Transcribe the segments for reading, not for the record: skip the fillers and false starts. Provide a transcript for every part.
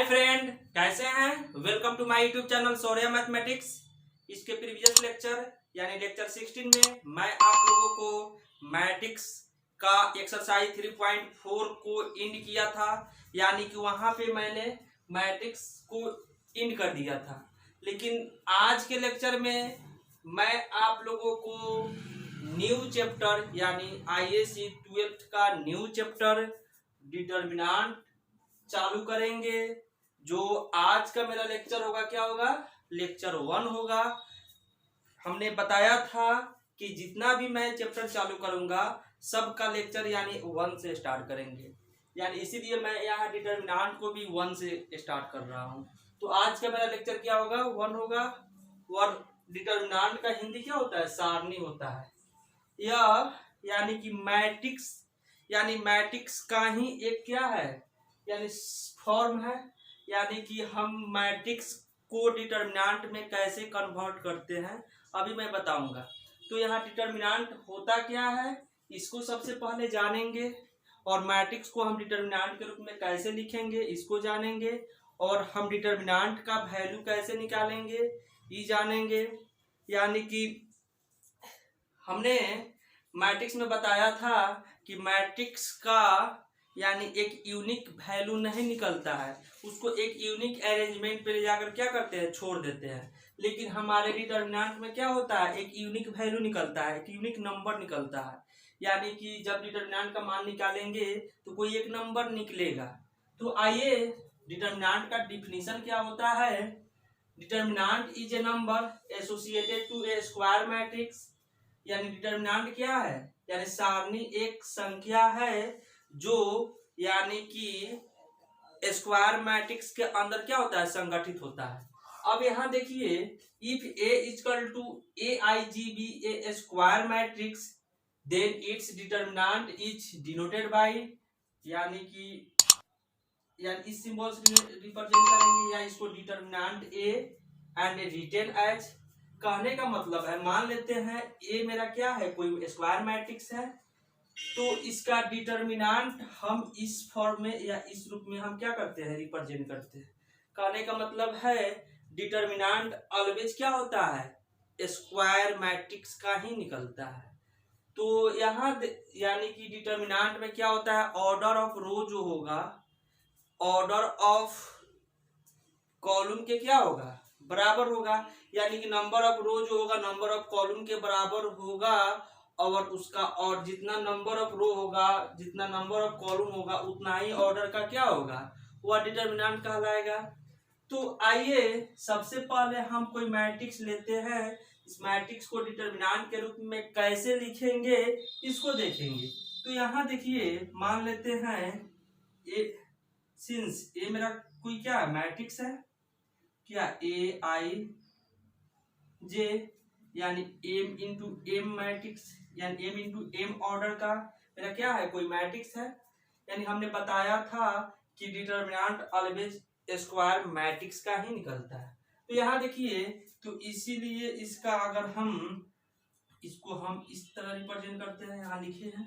हाय friend, कैसे हैं। Welcome to my YouTube channel Saurya mathematics. इसके प्रीवियस लेक्चर यानी लेक्चर 16 में मैं आप लोगों को मैट्रिक्स का एक्सरसाइज 3.4 को इंड किया था, यानी कि वहां पे मैंने मैट्रिक्स को इंड कर दिया था। लेकिन आज के लेक्चर में मैं आप लोगों को न्यू चैप्टर यानी आईएसी 12th का न्यू चैप्टर डिटर्मिनेंट चालू करेंगे। जो आज का मेरा लेक्चर होगा क्या होगा, लेक्चर 1 होगा। हमने बताया था कि जितना भी मैं चैप्टर चालू करूंगा सबका लेक्चर यानी 1 से स्टार्ट करेंगे, यानी इसीलिए मैं यहाँ डिटर्मिनेंट को भी 1 से स्टार्ट कर रहा हूँ। तो आज का मेरा लेक्चर क्या होगा, 1 होगा। और डिटर्मिनेंट का हिंदी क्या होता है, सारणी होता है। यह यानी कि मैट्रिक्स का ही एक क्या है, यानी फॉर्म है। यानी कि हम मैट्रिक्स को डिटर्मिनेंट में कैसे कन्वर्ट करते हैं अभी मैं बताऊंगा। तो यहाँ डिटर्मिनेंट होता क्या है इसको सबसे पहले जानेंगे, और मैट्रिक्स को हम डिटर्मिनेंट के रूप में कैसे लिखेंगे इसको जानेंगे, और हम डिटर्मिनेंट का वैल्यू कैसे निकालेंगे ये जानेंगे। यानी कि हमने मैट्रिक्स में बताया था कि मैट्रिक्स का यानी एक यूनिक वैल्यू नहीं निकलता है, उसको एक यूनिक अरेंजमेंट पे ले जाकर क्या करते हैं, छोड़ देते हैं। लेकिन हमारे डिटर्मिनेंट में क्या होता है, एक यूनिक वैल्यू निकलता है, एक यूनिक नंबर निकलता है। यानी कि जब डिटर्मिनेंट का मान निकालेंगे तो कोई एक नंबर निकलेगा। तो आइए डिटर्मिनेंट का डिफिनीशन क्या होता है। Determinant is a number associated to a square matrix. यानी डिटर्मिनेंट क्या है, यानी सारणी एक संख्या है जो यानी कि स्क्वायर मैट्रिक्स के अंदर क्या होता है, संगठित होता है। अब यहाँ देखिए, if A equal to a i j be a square matrix then its determinant is denoted by, यानी इस सिंबल से रिप्रेजेंट करेंगे, या इसको determinant A and written as. कहने का मतलब है, मान लेते हैं ए मेरा क्या है, कोई स्क्वायर मैट्रिक्स है, तो इसका डिटर्मिनेंट हम इस फॉर्म में या इस रूप में हम क्या करते हैं, रिप्रेजेंट करते हैं। कहने का मतलब है डिटर्मिनेंट ऑलवेज क्या होता है, स्क्वायर मैट्रिक्स का ही निकलता है। तो यहाँ यानी कि डिटर्मिनेंट में क्या होता है, ऑर्डर ऑफ रो जो होगा ऑर्डर ऑफ कॉलम के क्या होगा, बराबर होगा। यानी कि नंबर ऑफ रो जो होगा नंबर ऑफ कॉलम के बराबर होगा, और उसका और जितना नंबर ऑफ रो होगा जितना नंबर ऑफ कॉलम होगा उतना ही ऑर्डर का क्या होगा, वह डिटर्मिनेंट कहलाएगा। तो आइए सबसे पहले हम कोई मैट्रिक्स लेते हैं, इस मैट्रिक्स को डिटर्मिनेंट के रूप में कैसे लिखेंगे इसको देखेंगे। तो यहाँ देखिए, मान लेते हैं ए, सिंस ए मेरा कोई क्या मैट्रिक्स है, क्या ए आई जे, यानी एम इंटू एम मैट्रिक्स, यानी एम इंटू एम ऑर्डर का मेरा क्या है, कोई मैट्रिक्स है। यानी हमने बताया था कि डिटर्मिनेंट ऑलवेज स्क्वायर मैट्रिक्स का ही निकलता है। तो यहाँ देखिए, तो इसीलिए इसका अगर हम इसको हम इस तरह रिप्रेजेंट करते हैं, यहाँ लिखे हैं,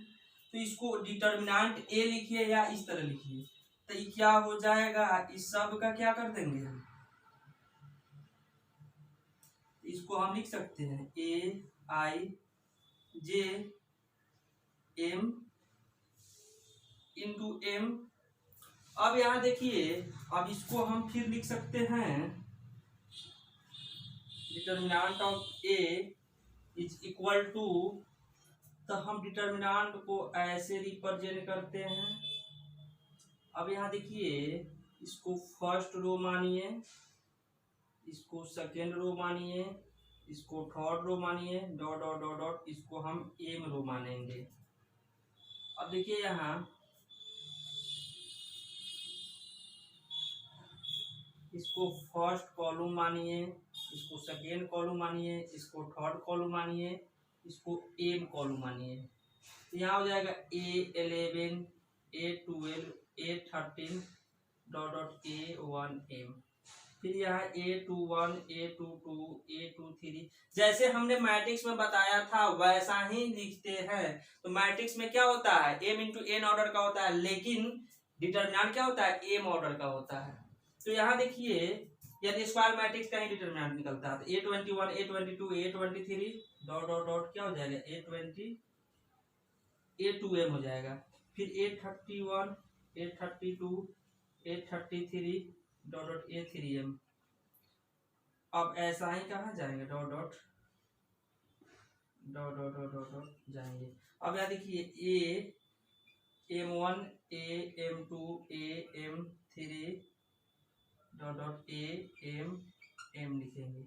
तो इसको डिटर्मिनेंट ए लिखिए या इस तरह लिखिए, तो ये क्या हो जाएगा, इस सब का क्या कर देंगे हम, इसको हम लिख सकते हैं ए आई जे एम इंटू एम। अब यहाँ देखिए, अब इसको हम फिर लिख सकते हैं determinant of A is equal to, तो हम डिटर्मिनेंट को ऐसे रिप्रेजेंट करते हैं। अब यहाँ देखिए, इसको फर्स्ट रो मानिए, इसको सेकेंड रो मानिए, इसको थर्ड रो मानिए, डॉट डॉट डॉट डॉट, इसको हम एम रो मानेंगे। अब देखिए यहाँ इसको फर्स्ट कॉलम मानिए, इसको सेकेंड कॉलम मानिए, इसको थर्ड कॉलम मानिए, इसको एम कॉलम मानिए। तो यहाँ हो जाएगा A11 A12 A13 dot dot A1M, फिर यहाँ A21 A22 A23। जैसे हमने मैट्रिक्स में बताया था वैसा ही लिखते हैं। तो मैट्रिक्स में क्या होता है, एम इंटू एन ऑर्डर का होता है, लेकिन डिटर्मिनेंट क्या होता है, एम ऑर्डर का होता है। तो यहाँ देखिए यदि स्क्वायर मैट्रिक्स का ही डिटरमिनेंट निकलता है तो A21 A22 A23 dot dot dot क्या हो जाएगा A20 A2M हो जाएगा, फिर A31 A32 A33 dot dot A3M। अब ऐसा ही कहाँ जाएंगे dot dot dot dot dot dot dot जाएंगे। अब यहाँ देखिए AM1 AM2 AM3 dot dot AM लिखेंगे।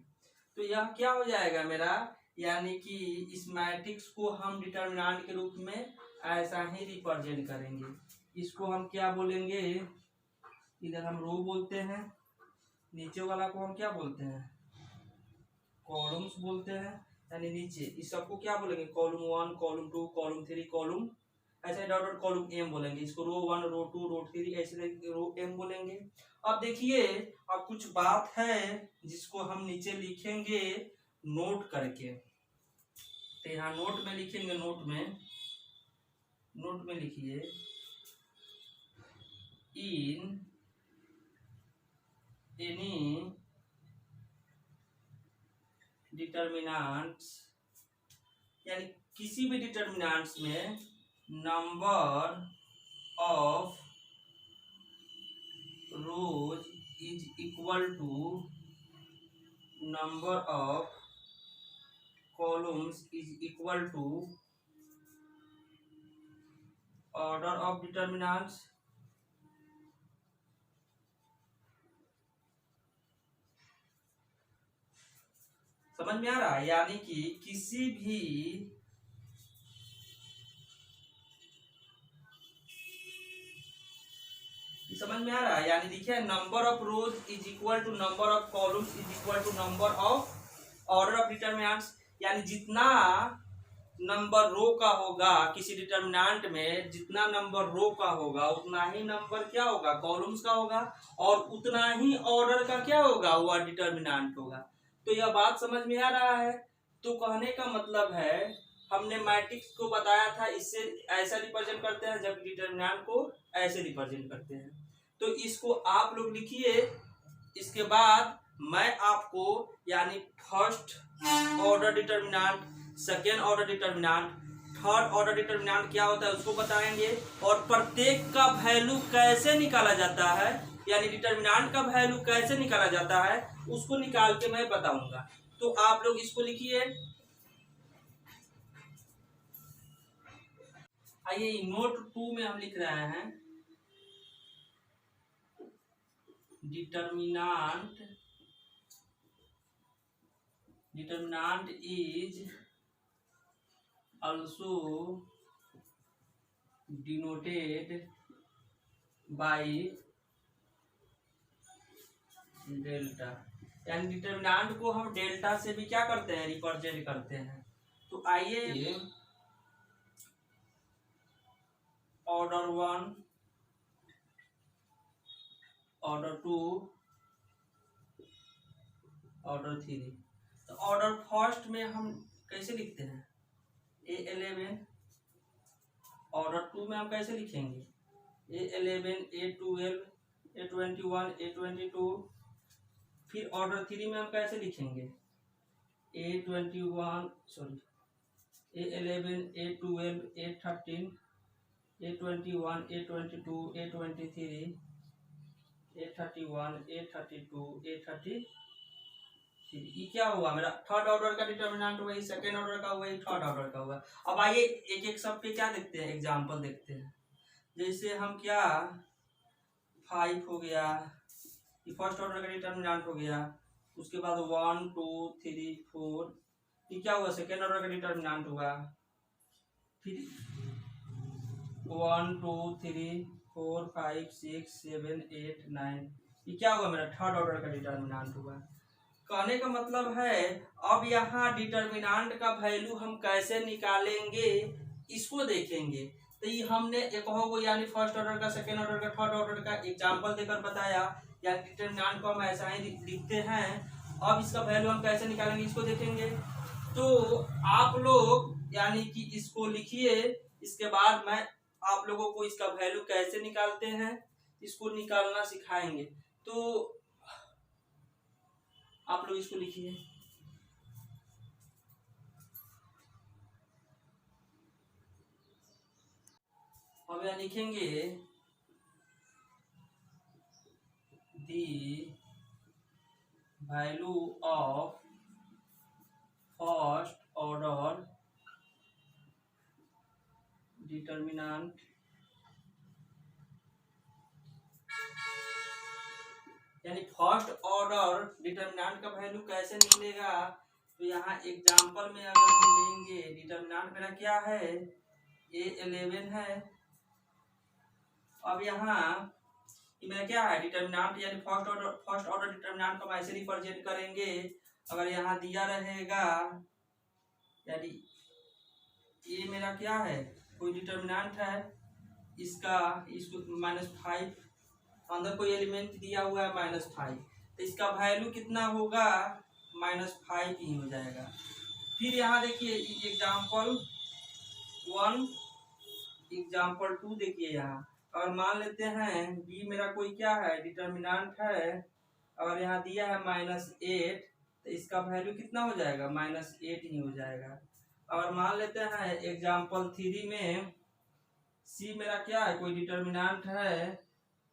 तो यह क्या हो जाएगा मेरा, यानी कि इस मैट्रिक्स को हम डिटरमिनेंट के रूप में ऐसा ही रिप्रेजेंट करेंगे। इसको हम क्या बोलेंगे, इधर हम रो बोलते हैं, नीचे वाला को हम क्या बोलते हैं कॉलम्स बोलते हैं, यानी नीचे इस सबको क्या बोलेंगे कॉलम 1 कॉलम 2 कॉलम 3 कॉलम ऐसे डॉट डॉट कॉलम एम बोलेंगे। इसको रो 1 रो 2 रो 3 ऐसे रो एम बोलेंगे। अब देखिए अब कुछ बात है जिसको हम नीचे लिखेंगे नोट करके। तो यहाँ नोट में लिखेंगे, नोट में लिखिए इन एनी डिटरमिनेंट्स, यानी किसी भी डिटरमिनेंट्स में number of rows is equal to number of columns is equal to order of determinants. समझ में आ रहा है, यानी कि किसी भी समझ में आ रहा है, यानी देखिए number of rows is equal to number of columns is equal to number of order of determinants, यानी जितना नंबर रो का होगा किसी डिटरमिनेंट में, जितना नंबर रो का होगा उतना ही नंबर क्या होगा कॉलम्स का होगा, और उतना ही ऑर्डर का क्या होगा वह डिटरमिनेंट होगा। तो यह बात समझ में आ रहा है। तो कहने का मतलब है हमने मैट्रिक्स को बताया था इससे ऐसा रिप्रेजेंट करते हैं, जब डिटरमिनेंट को ऐसे रिप्रेजेंट करते हैं। तो इसको आप लोग लिखिए, इसके बाद मैं आपको यानी first order determinant, second order determinant, third order determinant क्या होता है उसको बताएंगे, और प्रत्येक का वैल्यू कैसे निकाला जाता है, यानी डिटरमिनेंट का वैल्यू कैसे निकाला जाता है उसको निकाल के मैं बताऊंगा। तो आप लोग इसको लिखिए। आइए नोट 2 में हम लिख रहे हैं determinant is also denoted by delta, यानी डिटरमिनेंट को हम डेल्टा से भी क्या करते हैं रिप्रेजेंट करते हैं। तो आइए ऑर्डर 1 ऑर्डर 2 ऑर्डर 3। तो ऑर्डर फर्स्ट में हम कैसे लिखते हैं A11, ऑर्डर 2 में हम कैसे लिखेंगे A11 A12 A21 A22, फिर ऑर्डर 3 में हम कैसे लिखेंगे A21 A11 A12 A13 A21 A22 A23 A31 A32 A33। ये क्या हुआ मेरा थर्ड ऑर्डर का डिटरमिनेंट, वही सेकेंड ऑर्डर का वही थर्ड ऑर्डर का हुआ। अब आइए एक एक सब पे क्या देखते हैं एग्जांपल देखते हैं। जैसे हम क्या 5 हो गया, ये फर्स्ट ऑर्डर का डिटरमिनेंट हो गया, उसके बाद 1 2 3 4 ये क्या हुआ सेकेंड ऑर्डर का डिटरमिनेंट हुआ, फिर 1 2 3 4 5 6 7 8 9 ये क्या हुआ मेरा थर्ड ऑर्डर का डिटरमिनेंट हुआ। कहने का मतलब है अब यहाँ डिटरमिनेंट का वैल्यू हम कैसे निकालेंगे इसको देखेंगे। तो ये हमने एक हो यानी फर्स्ट ऑर्डर का सेकेंड ऑर्डर का थर्ड ऑर्डर का एग्जांपल देकर बताया, यानी डिटरमिनेंट को हम ऐसा ही लिखते हैं। अब इसका वैल्यू हम कैसे निकालेंगे इसको देखेंगे। तो आप लोग यानी कि इसको लिखिए, इसके बाद मैं आप लोगों को इसका वैल्यू कैसे निकालते हैं इसको निकालना सिखाएंगे। तो आप लोग इसको लिखिए। अब यहाँ लिखेंगे the value of first order determinant यानी फर्स्ट ऑर्डर डिटर्मिनेंट का वैल्यू कैसे निकलेगा। तो यहाँ एग्जांपल में अगर हम लेंगे, डिटर्मिनेंट मेरा क्या है, A11 है। अब यहाँ मेरा क्या है, डिटर्मिनेंट यानी फर्स्ट ऑर्डर डिटर्मिनेंट को हम ऐसे रिप्रेजेंट करेंगे। अगर यहाँ दिया रहेगा यानी ये मेरा क्या है, कोई डिटर्मिनेंट है, इसको -5, अंदर कोई एलिमेंट दिया हुआ है -5, तो इसका वैल्यू कितना होगा, -5 ही हो जाएगा। फिर यहाँ देखिए एग्जाम्पल 1, एग्जाम्पल 2 देखिए यहाँ, और मान लेते हैं b मेरा कोई क्या है, डिटर्मिनेंट है, और यहाँ दिया है -8, तो इसका वैल्यू कितना हो जाएगा, -8 ही हो जाएगा। और मान लेते हैं एग्जाम्पल 3 में c मेरा क्या है, कोई डिटर्मिनेंट है,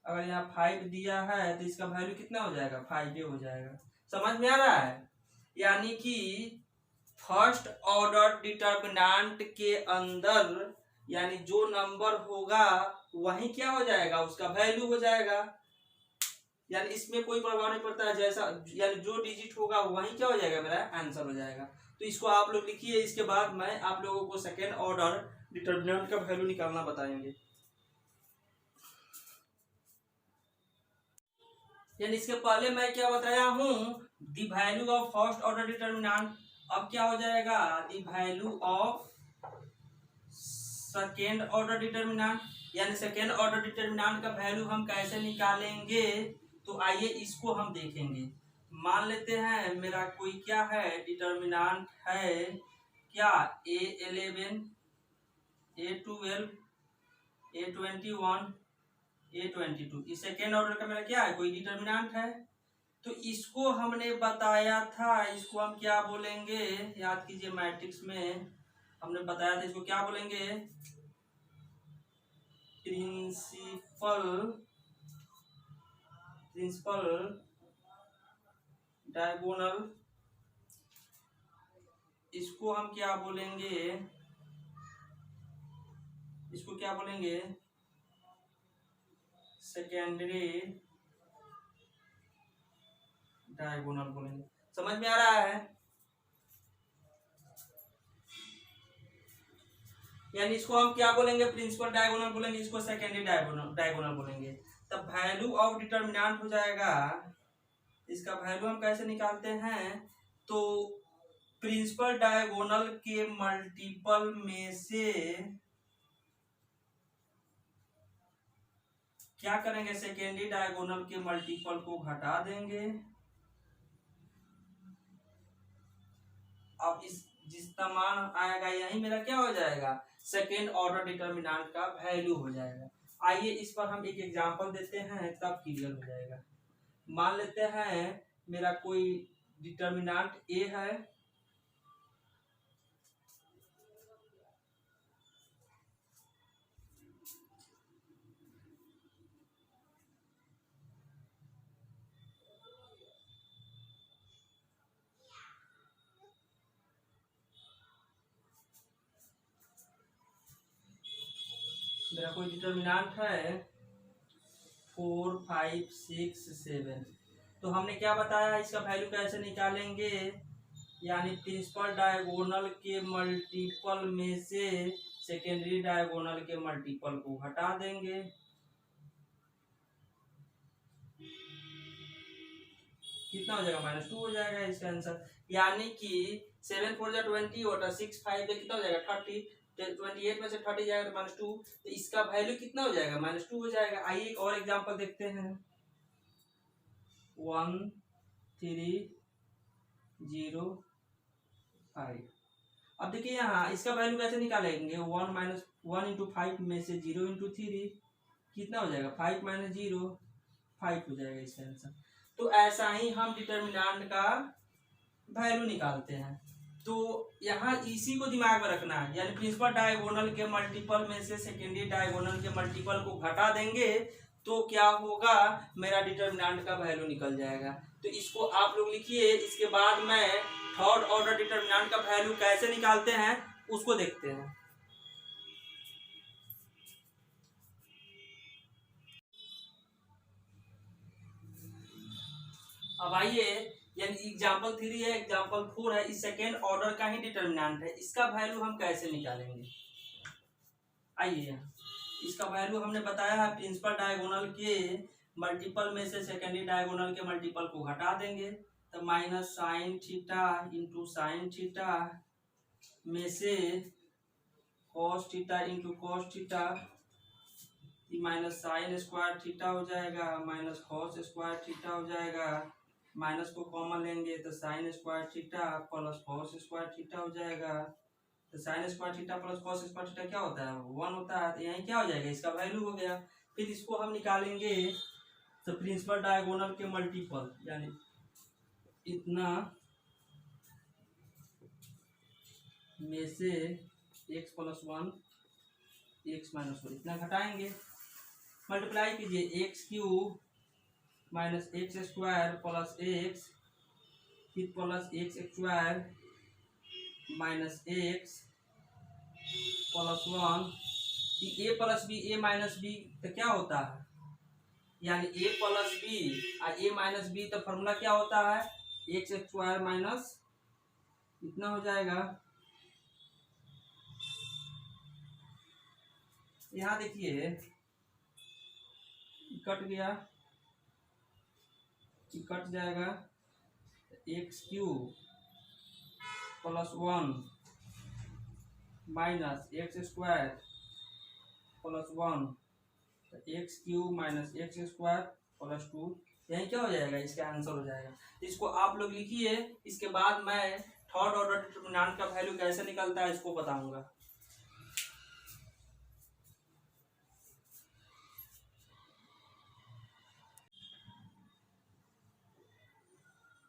अगर यहाँ 5 दिया है तो इसका वैल्यू कितना हो जाएगा, 5 हो जाएगा। समझ में आ रहा है। यानी कि फर्स्ट ऑर्डर डिटर्मिनेंट के अंदर यानी जो नंबर होगा वही क्या हो जाएगा, उसका वैल्यू हो जाएगा। यानी इसमें कोई प्रभाव नहीं पड़ता है, जैसा यानी जो डिजिट होगा वही क्या हो जाएगा, मेरा आंसर हो जाएगा। तो इसको आप लोग लिखिए। इसके बाद मैं आप लोगों को सेकेंड ऑर्डर डिटर्मिनेंट का वैल्यू निकालना बताएंगे। यानी इसके पहले मैं क्या बताया हूँ, the value of first order determinant. अब क्या हो जाएगा, the value of second order determinant. यानी सेकेंड ऑर्डर डिटर्मिनेंट का वैल्यू हम कैसे निकालेंगे, तो आइए इसको हम देखेंगे। मान लेते हैं मेरा कोई क्या है, डिटर्मिनेंट है क्या, A11, A12, A21, A22, इस सेकेंड ऑर्डर का मेरा क्या है, कोई डिटर्मिनेंट है। तो इसको हमने बताया था, इसको हम क्या बोलेंगे, याद कीजिए मैट्रिक्स में हमने बताया था, इसको क्या बोलेंगे, प्रिंसिपल डायगोनल। इसको हम क्या बोलेंगे, इसको क्या बोलेंगे, सेकेंडरी डायगोनल बोलेंगे। समझ में आ रहा है। यानी इसको हम क्या बोलेंगे, प्रिंसिपल डायगोनल बोलेंगे, इसको सेकेंडरी डायगोनल बोलेंगे। तब वैल्यू ऑफ डिटर्मिनेंट हो जाएगा। इसका वैल्यू हम कैसे निकालते हैं, तो प्रिंसिपल डायगोनल के मल्टीपल में से क्या करेंगे, सेकेंडरी डायगोनल के मल्टीपल को घटा देंगे। अब इस जितना मान आएगा यही मेरा क्या हो जाएगा, सेकेंड ऑर्डर डिटर्मिनेंट का वैल्यू हो जाएगा। आइए इस पर हम एक एग्जांपल देते हैं, तब क्लियर हो जाएगा। मान लेते हैं मेरा कोई डिटर्मिनेंट A है, मेरा कोई डिटर्मिनेंट है 4, 5, 6, 7। तो हमने क्या बताया, इसका वैल्यू कैसे निकालेंगे, यानी प्रिंसिपल डायगोनल के मल्टीपल में से सेकेंडरी डायगोनल के मल्टीपल को हटा देंगे। कितना हो जाएगा, -2 हो जाएगा इसका आंसर। यानी कि 7 4 20 होता, 6 5 कितना हो जाएगा, 30, 28 में से 30 जाएगा तो -2, तो इसका वैल्यू कितना हो जाएगा, -2 हो जाएगा। आइए एक और एग्जांपल देखते हैं, 1 3 0 5। अब देखिए यहाँ इसका वैल्यू कैसे निकालेंगे, 1 - 1 × 5 में से 0 × 3 कितना हो जाएगा, 5 - 0 5 हो जाएगा इसका आंसर। तो ऐसा ही हम डिटर्मिनेंट का वैल्यू निकालते हैं। तो यहाँ इसी को दिमाग में रखना है, यानी प्रिंसिपल डायगोनल के मल्टीपल में से सेकेंडरी डायगोनल के मल्टीपल को घटा देंगे तो क्या होगा, मेरा डिटर्मिनेंट का वैल्यू निकल जाएगा। तो इसको आप लोग लिखिए, इसके बाद मैं थर्ड ऑर्डर डिटर्मिनेंट का वैल्यू कैसे निकालते हैं उसको देखते हैं। अब आइए, यानी एग्जाम्पल 3 है, एग्जाम्पल 4 है, इस सेकेंड ऑर्डर का ही डिटर्मिनेंट है, इसका वैल्यू हम कैसे निकालेंगे। आइए, इसका वैल्यू हमने बताया है, प्रिंसिपल डायगोनल के मल्टीपल में से सेकेंडरी डायगोनल के मल्टीपल को घटा देंगे, तो minus sine theta into sine theta में से cos theta into cos theta, minus sine square theta हो जाएगा, माइनस कॉस स्क्वायर थीटा हो जाएगा, माइनस को कॉमन लेंगे तो sine square theta plus cos square theta हो जाएगा। तो sine square theta plus cos square theta क्या होता है, 1 होता है। तो यही क्या हो जाएगा, इसका वैल्यू हो गया। फिर इसको हम निकालेंगे तो प्रिंसिपल डायगोनल के मल्टीपल, यानी इतना में से x प्लस 1 x माइनस 1 इतना घटाएंगे, मल्टीप्लाई कीजिए, x cube minus x square plus x, फिर plus x square minus x plus 1, a plus b a minus b तो क्या होता है, यानी ए प्लस बी और ए माइनस बी तो फॉर्मूला क्या होता है, एक्स स्क्वायर माइनस इतना हो जाएगा। यहाँ देखिए कट गया, कट जाएगा, x cube plus 1 minus x square plus 1, x cube minus x square plus 2, यही क्या हो जाएगा, इसका आंसर हो जाएगा। इसको आप लोग लिखिए, इसके बाद मैं थर्ड ऑर्डर डिटर्मिनेंट का वैल्यू कैसे निकलता है इसको बताऊंगा।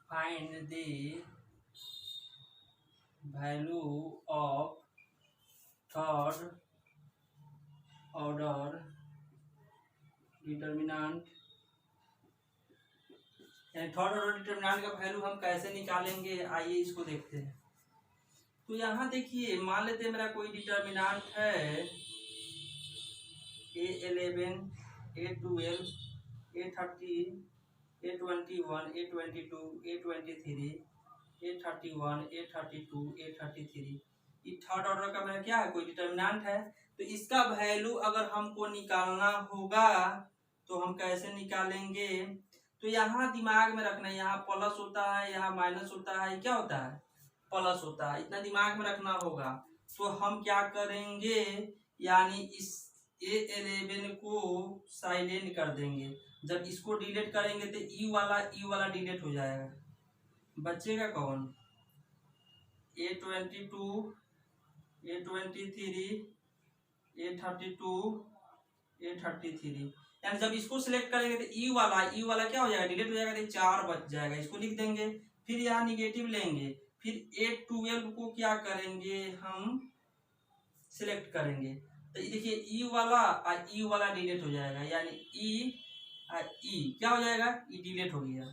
Find the value of third order determinant, यानी थर्ड ऑर्डर डिटर्मिनेंट का वैल्यू हम कैसे निकालेंगे, आइए इसको देखते हैं। तो यहाँ देखिए, मान लेते हैं मेरा कोई डिटर्मिनेंट है A11 A12 A13 A21 A22 A23 A31 A32 A33, ये थर्ड ऑर्डर का मेरा क्या है, कोई डिटर्मिनेंट है। तो इसका वैल्यू अगर हमको निकालना होगा तो हम कैसे निकालेंगे, तो यहाँ दिमाग में रखना है, यहाँ प्लस होता है, यहाँ माइनस होता है, क्या होता है, प्लस होता है, इतना दिमाग में रखना होगा। तो हम क्या करेंगे, यानी इस A11 को साइलेंट कर देंगे, जब इसको डिलीट करेंगे तो ई वाला डिलीट हो जाएगा, बचेगा कौन, A22 A23 A32 A33, यानी जब इसको सिलेक्ट करेंगे तो ई वाला क्या हो जाएगा, डिलीट हो जाएगा, तो 4 बच जाएगा, इसको लिख देंगे। फिर यहाँ निगेटिव लेंगे, फिर A12 को क्या करेंगे, हम सिलेक्ट करेंगे, तो देखिए ई वाला डिलीट हो जाएगा, यानी ई और ई क्या हो जाएगा, ई डिलीट हो गया।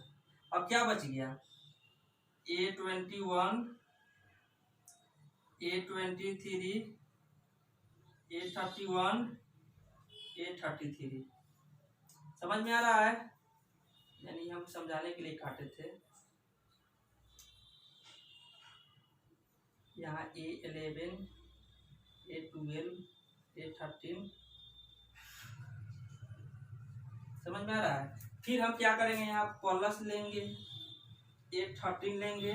अब क्या बच गया, A21 A23 A31 A33, समझ में आ रहा है, यानी हम समझाने के लिए काटे थे। यहाँ A11 A12 A13 समझ में आ रहा है। फिर हम क्या करेंगे, यहाँ प्लस लेंगे, A13 लेंगे।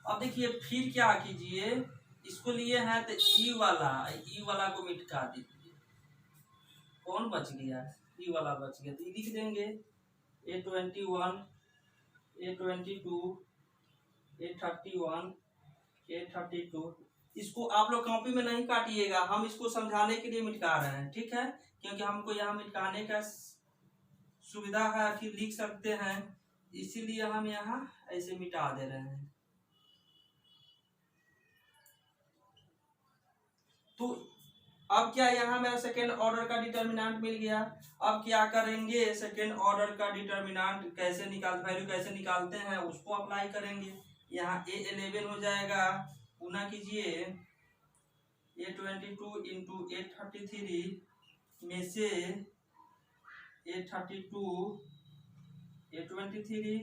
अब देखिए फिर क्या कीजिए, इसको लिए हैं तो ई वाला को मिटा दीजिए, कौन बच गया, ई वाला बच गया, तो लिख देंगे A21 A22 A31 A32। इसको आप लोग कॉपी में नहीं काटिएगा, हम इसको समझाने के लिए मिटा रहे हैं, ठीक है, क्योंकि हमको यहाँ मिटाने का सुविधा है फिर लिख सकते हैं, इसीलिए हम यहाँ ऐसे मिटा दे रहे हैं। तो अब क्या यहाँ मेरा सेकेंड ऑर्डर का डिटर्मिनेंट मिल गया। अब क्या करेंगे, सेकेंड ऑर्डर का डिटर्मिनेंट कैसे वैल्यू कैसे निकालते हैं उसको अप्लाई करेंगे। यहाँ A11 हो जाएगा, गुना कीजिए A22 इंटू A33 में से A32 A23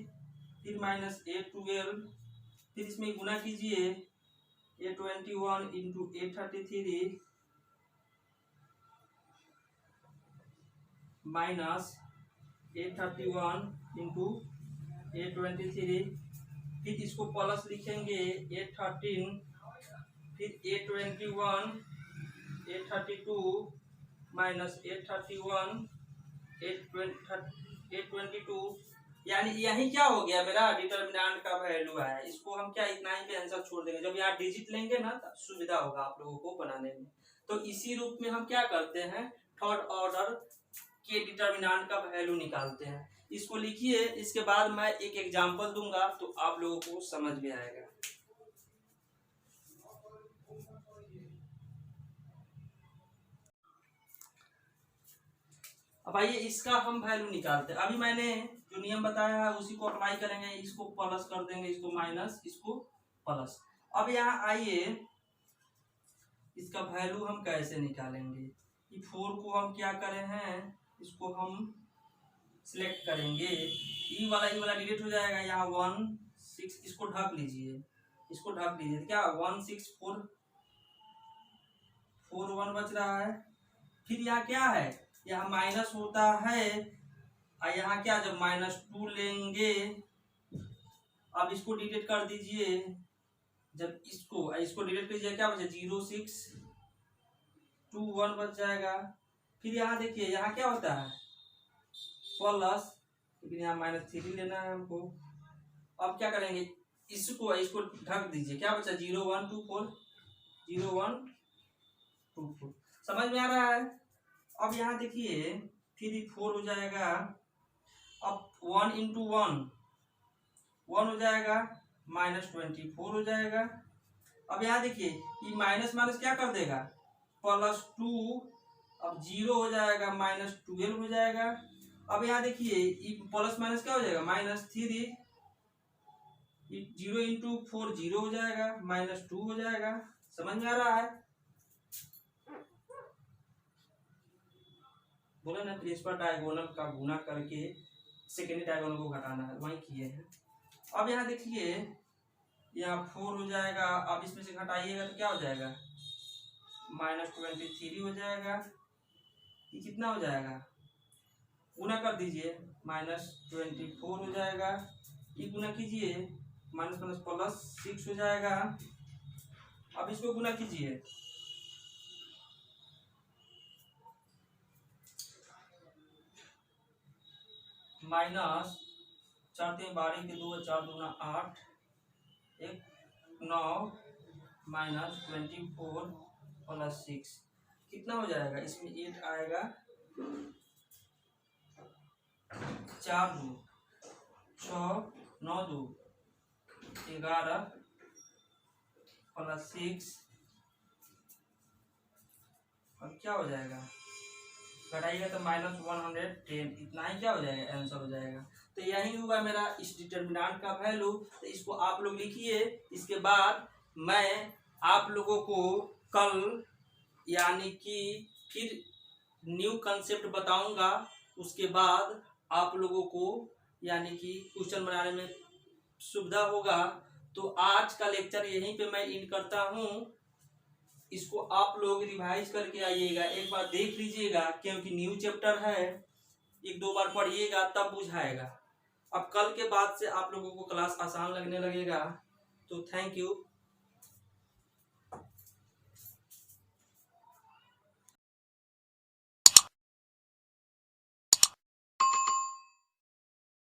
फिर माइनस A12 फिर इसमें गुना कीजिए A21 into A33 minus A31 into A23 फिर इसको प्लस लिखेंगे A13 फिर A21 A32 minus A31 A22 यानी यही क्या हो गया मेरा डिटर्मिनेंट का वैल्यू है। इसको हम क्या इतना ही पे आंसर छोड़ देंगे, जब यहाँ डिजिट लेंगे ना तो सुविधा होगा आप लोगों को बनाने में। तो इसी रूप में हम क्या करते हैं, थर्ड ऑर्डर के डिटर्मिनेंट का वैल्यू निकालते हैं। इसको लिखिए, इसके बाद मैं एक एग्जांपल दूंगा तो आप लोगों को समझ में आएगा। अब आइए इसका हम वैल्यू निकालते हैं। अभी मैंने जो नियम बताया है उसी को अप्लाई करेंगे, इसको प्लस कर देंगे, इसको माइनस, इसको प्लस। अब यहाँ आइए इसका वैल्यू हम कैसे निकालेंगे। ये 4 को हम क्या करे हैं, इसको हम सिलेक्ट करेंगे, ई वाला डिलीट हो जाएगा। यहाँ 1 6 इसको ढक लीजिए, इसको ढक लीजिए, क्या 1 6 4 4 1 बच रहा है। फिर यहाँ क्या है, यहाँ माइनस होता है और यहाँ क्या, जब -2 लेंगे, अब इसको डिलीट कर दीजिए, जब इसको डिलीट कीजिए क्या बचे 0 6 2 1 बच जाएगा। फिर यहाँ देखिए यहाँ क्या होता है प्लस, लेकिन यहाँ -3 लेना है हमको। अब क्या करेंगे, इसको ढक दीजिए, क्या बचा 0 1 2 4 0 1 2 4। समझ में आ रहा है। अब यहाँ देखिए फिर 4 हो जाएगा, अब 1 इंटू 1 1 हो जाएगा, -24 हो जाएगा। अब यहाँ देखिए ये माइनस माइनस क्या कर देगा +2, अब 0 हो जाएगा, -12 हो जाएगा। अब यहाँ देखिए ये प्लस माइनस क्या हो जाएगा -3, 0 इंटू 4 0 हो जाएगा, -2 हो जाएगा। समझ में आ रहा है। बोला ना प्रिंसिपल डायगोनल का गुना करके सेकेंडरी डायगोनल को घटाना है, वही किए हैं। अब यहाँ देखिए यहाँ 4 हो जाएगा, अब इसमें से घटाइएगा तो क्या हो जाएगा -23 हो जाएगा। ये कितना हो जाएगा, गुना कर दीजिए, -24 हो जाएगा। ये गुना कीजिए, -+6 हो जाएगा। अब इसको गुना कीजिए, -4 3 12 के 2 4 2 8 1 9 -24 + 6 कितना हो जाएगा, इसमें 8 आएगा, 4 2 6 9 2 11 + 6। अब क्या हो जाएगा, घटाइएगा तो -110, इतना ही क्या हो जाएगा आंसर हो जाएगा। तो यही हुआ मेरा इस डिटर्मिनेंट का वैल्यू। तो इसको आप लोग लिखिए। इसके बाद मैं आप लोगों को कल यानी कि फिर न्यू कंसेप्ट बताऊंगा, उसके बाद आप लोगों को यानी कि क्वेश्चन बनाने में सुविधा होगा। तो आज का लेक्चर यहीं पे मैं एंड करता हूँ। इसको आप लोग रिवाइज करके आइएगा, एक बार देख लीजिएगा, क्योंकि न्यू चैप्टर है, 1-2 बार पढ़िएगा तब बुझाएगा। अब कल के बाद से आप लोगों को क्लास आसान लगने लगेगा। तो थैंक यू।